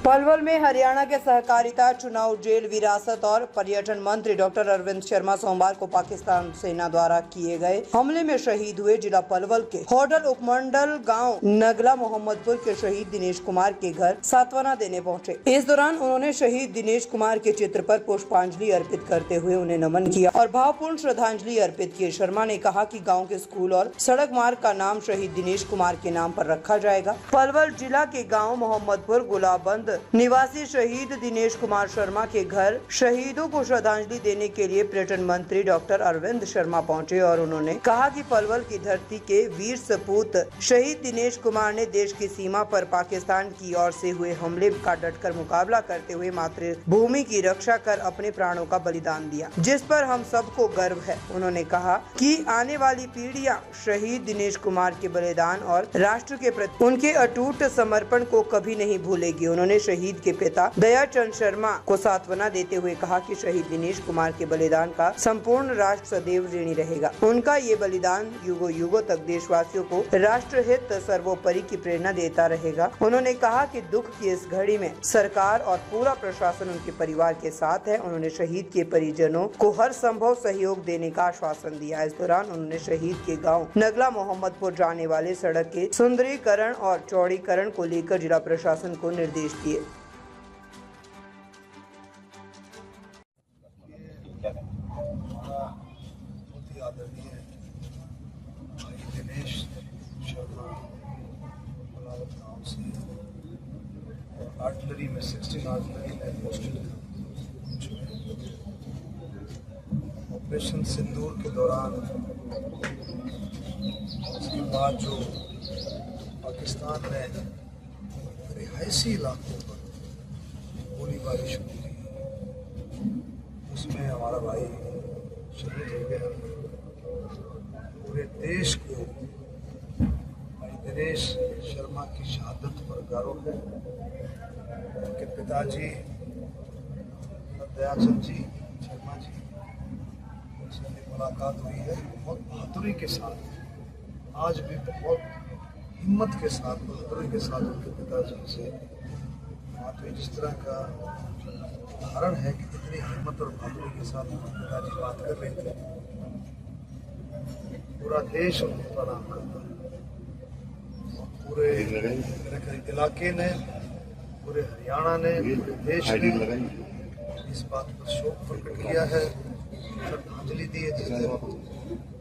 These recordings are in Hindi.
पलवल में हरियाणा के सहकारिता, चुनाव, जेल, विरासत और पर्यटन मंत्री डॉक्टर अरविंद शर्मा सोमवार को पाकिस्तान सेना द्वारा किए गए हमले में शहीद हुए जिला पलवल के होडल उपमंडल गांव नगला मोहम्मदपुर के शहीद दिनेश कुमार के घर सांत्वना देने पहुंचे। इस दौरान उन्होंने शहीद दिनेश कुमार के चित्र पर पुष्पांजलि अर्पित करते हुए उन्हें नमन किया और भावपूर्ण श्रद्धांजलि अर्पित की। शर्मा ने कहा कि गाँव के स्कूल और सड़क मार्ग का नाम शहीद दिनेश कुमार के नाम पर रखा जाएगा। पलवल जिला के गाँव मोहम्मदपुर गुलाबंद निवासी शहीद दिनेश कुमार शर्मा के घर शहीदों को श्रद्धांजलि देने के लिए पर्यटन मंत्री डॉक्टर अरविंद शर्मा पहुंचे और उन्होंने कहा कि पलवल की धरती के वीर सपूत शहीद दिनेश कुमार ने देश की सीमा पर पाकिस्तान की ओर से हुए हमले का डटकर मुकाबला करते हुए मातृभूमि की रक्षा कर अपने प्राणों का बलिदान दिया, जिस पर हम सबको गर्व है। उन्होंने कहा कि आने वाली पीढ़ियां शहीद दिनेश कुमार के बलिदान और राष्ट्र के प्रति उनके अटूट समर्पण को कभी नहीं भूलेगी। उन्होंने शहीद के पिता दयाचंद शर्मा को सांत्वना देते हुए कहा कि शहीद दिनेश कुमार के बलिदान का संपूर्ण राष्ट्र सदैव ऋणी रहेगा। उनका ये बलिदान युगों युगों तक देशवासियों को राष्ट्र हित सर्वोपरि की प्रेरणा देता रहेगा। उन्होंने कहा कि दुख की इस घड़ी में सरकार और पूरा प्रशासन उनके परिवार के साथ है। उन्होंने शहीद के परिजनों को हर संभव सहयोग देने का आश्वासन दिया। इस दौरान उन्होंने शहीद के गाँव नगला मोहम्मदपुर जाने वाले सड़क के सुंदरीकरण और चौड़ीकरण को लेकर जिला प्रशासन को निर्देश दिए। आदरणीय भाई दिनेश शर्मा बलावत गाँव से आर्टिलरी में 16 आर्टिलरी में पोस्टेड ऑपरेशन सिंदूर के दौरान उसके बाद जो पाकिस्तान ने रिहायशी इलाकों पर गोलीबारी शुरू की, उसमें हमारा भाई शहीद हो गया। पूरे देश को भाई दिनेश शर्मा की शहादत पर गर्व है। उनके पिताजी दयाचंद जी शर्मा जी उनसे मुलाकात हुई है। बहुत बहादुरी के साथ, आज भी बहुत हिम्मत के साथ, बहादुरी के साथ उनके पिताजी से बात हुई। जिस तरह का उदाहरण है कि कितनी हिम्मत और बहादुरी के साथ उनके पिताजी बात कर रहे थे। पूरा देश उनको प्रणाम करता है। पूरे इलाके ने, पूरे हरियाणा ने, पूरे देश ने इस बात पर शोक प्रकट किया है, श्रद्धांजलि दी है। जिस दिन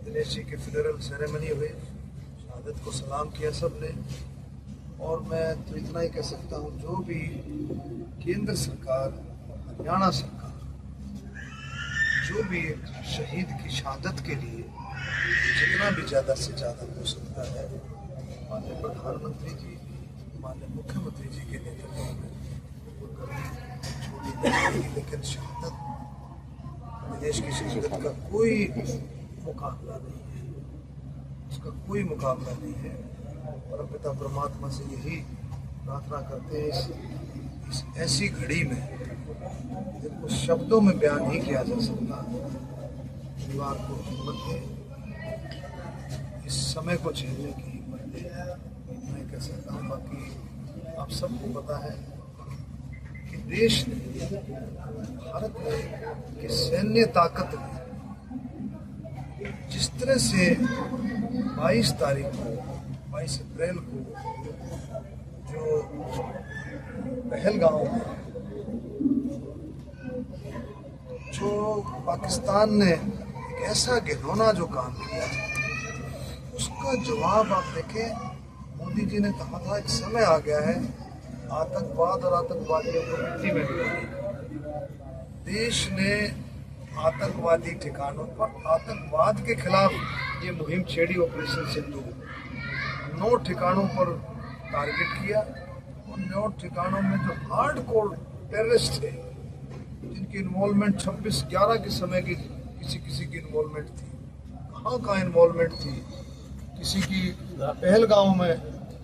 दिनेश जी की फ्यूनरल सेरेमनी हुई, शहादत को सलाम किया सबने। और मैं तो इतना ही कह सकता हूँ, जो भी केंद्र सरकार, हरियाणा सरकार, जो भी शहीद की शहादत के लिए जितना भी ज़्यादा से ज़्यादा हो सकता है, माननीय प्रधानमंत्री जी, माननीय मुख्यमंत्री जी के नेतृत्व में वो छोड़ी जाएगी। लेकिन शहादत, देश की शहादत का कोई मुकाबला नहीं है, उसका कोई मुकाबला नहीं है। परमपिता परमात्मा से यही प्रार्थना करते हैं इस ऐसी घड़ी में जिनको शब्दों में बयान नहीं किया जा सकता, परिवार को हिम्मत दे, इस समय को झेलने की हिम्मत दे। मैं कह सकता हूँ, बाकी आप सबको पता है कि देश ने, भारत ने कि सैन्य ताकत ने जिस तरह से 22 तारीख को, 22 अप्रैल को जो पहलगाम में जो पाकिस्तान ने एक ऐसा घिनौना जो काम किया, उसका जवाब आप देखें। मोदी जी ने कहा था एक समय आ गया है आतंकवाद और आतंकवादियों को मिट्टी में मिलाने। देश ने आतंकवादी ठिकानों पर, आतंकवाद के खिलाफ ये मुहिम छेड़ी, ऑपरेशन सिंदूर। 9 ठिकानों पर टारगेट किया और 9 ठिकानों में जो हार्ड कोर टेररिस्ट थे, जिनकी इन्वॉल्वमेंट 26/11 के समय की किसी की इन्वॉल्वमेंट थी, कहाँ इन्वॉल्वमेंट थी, किसी की पहलगाम में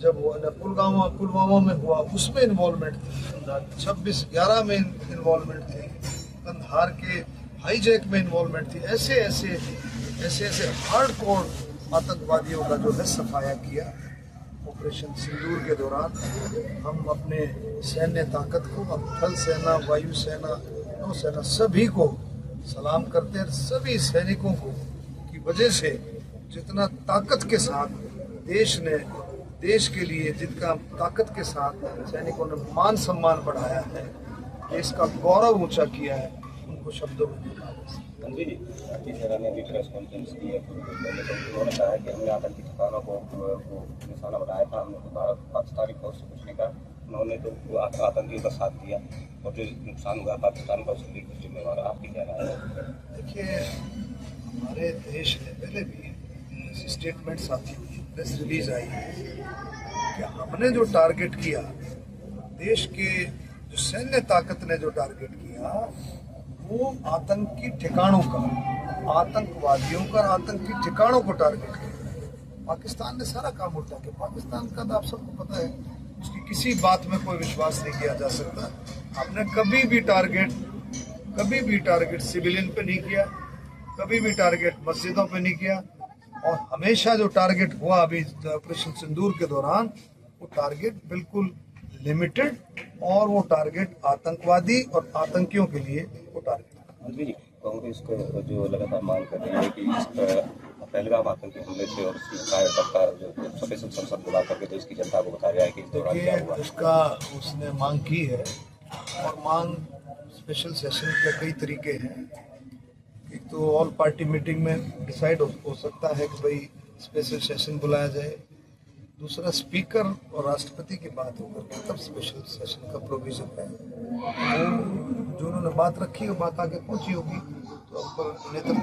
जब पुलवामा में हुआ उसमें इन्वॉल्वमेंट थी, 26/11 में इन्वॉल्वमेंट थी, कंधार के हाईजैक में इन्वॉल्वमेंट थी। ऐसे हार्ड कोर आतंकवादियों का जो है सफाया किया। ऑपरेशन सिंदूर के दौरान हम अपने सैन्य ताकत को, हम थल सेना, वायु सेना, नौसेना सभी को सलाम करते हैं। सभी सैनिकों को की वजह से जितना ताकत के साथ देश के लिए जितना ताकत के साथ सैनिकों ने मान सम्मान बढ़ाया है, देश का गौरव ऊंचा किया है, उनको शब्दों में नहीं कहा जा सकता। मंत्री जी, तीसरा ने भी प्रेस कॉन्फ्रेंस की है, तो उन्होंने कहा है कि हमने आतंकी ठिकानों को निशाना बनाया था, हमने पाकिस्तानी फौज से कुछ नहीं कहा, उन्होंने तो आतंकियों का साथ दिया और जो नुकसान हुआ पाकिस्तान का उसके लिए जिम्मेवार। आपकी क्या राय है? देखिए, हमारे देश ने पहले भी स्टेटमेंट्स आती हुई, प्रेस रिलीज आई कि हमने जो टारगेट किया, देश के जो सैन्य ताकत ने जो टारगेट किया वो आतंकी ठिकानों का, आतंकवादियों का, आतंकी ठिकानों को टारगेट किया। पाकिस्तान ने सारा काम उल्टा किया। पाकिस्तान का तो आप सबको पता है, उसकी किसी बात में कोई विश्वास नहीं किया जा सकता। आपने कभी भी टारगेट सिविलियन पे नहीं किया, कभी भी टारगेट मस्जिदों पे नहीं किया, और हमेशा जो टारगेट हुआ अभी ऑपरेशन सिंदूर के दौरान, वो टारगेट बिल्कुल लिमिटेड, और वो टारगेट आतंकवादी और आतंकियों के लिए वो टारगेट। मंत्री जी, कांग्रेस को जो लगातार मांग कर रही है कि इस पहलगाम आतंकी हमले से और उसका जो स्पेशल संसद बुला करके देश की जनता को बताया जाए कि इस दौरान क्या हुआ। उसका उसने मांग की है, और मांग स्पेशल सेशन के कई तरीके हैं। एक तो ऑल पार्टी मीटिंग में डिसाइड हो सकता है कि भाई स्पेशल सेशन बुलाया जाए। दूसरा, स्पीकर और राष्ट्रपति की बात होकर के तब स्पेशल सेशन का प्रोविजन है। वो जो उन्होंने बात रखी, वो बात आगे पहुंची होगी, तो अब नेतृत्व